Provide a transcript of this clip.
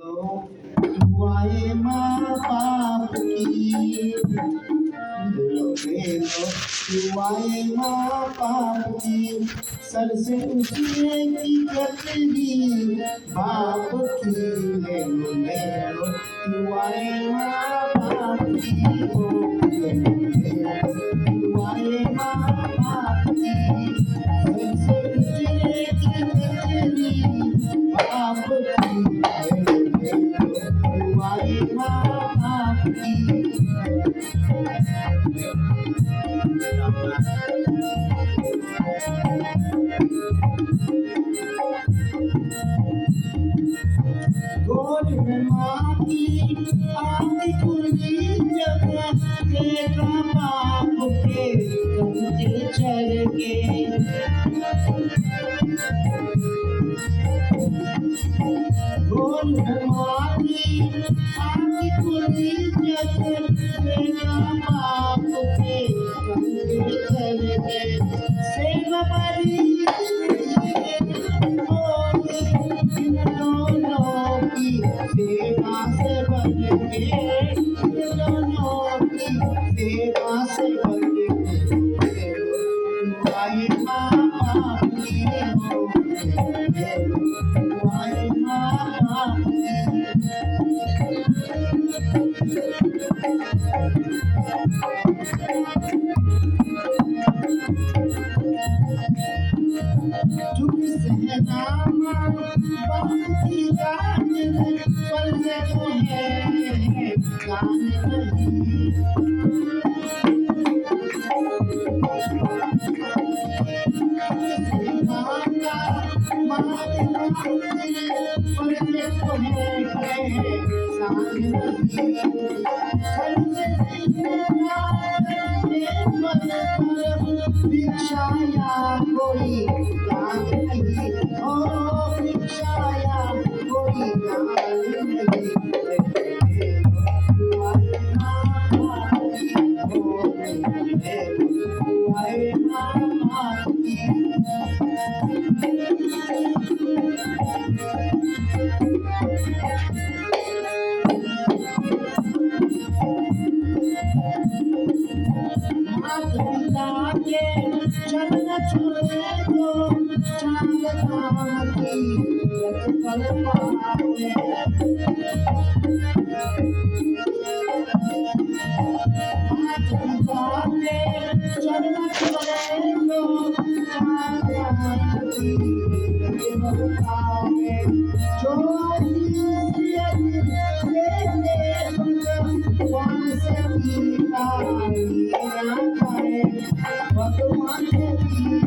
दुआएं माँ बाप की लो दुआएं माँ बाप की सर से उठने की कतरी बाप की ले लो दुआएं माँ बाप की दुआएं माँ बाप की सर से उठने की कतरी बाप की दुआएं माँ बाप की गोद में माँ की आती खुली जगह तेरा बाप के कंधे चढ़ के गोद में माँ की आती खुली जगह तेरा बाप के कंधे चढ़ के सेवा बड़ी सेवा से बन के दोनों की सेवा से बन के दुआएं माँ बाप की दुआएं माँ बाप चुप सहना माँ बाप की बात पर से तो है गान नहीं भिक्षाया कोई दान नहीं ओ भिक्षाया कोई दान नहीं चरण छुए तो चांद की पल पावे चरण छुए तो चांद की पल पावे जो भगवान की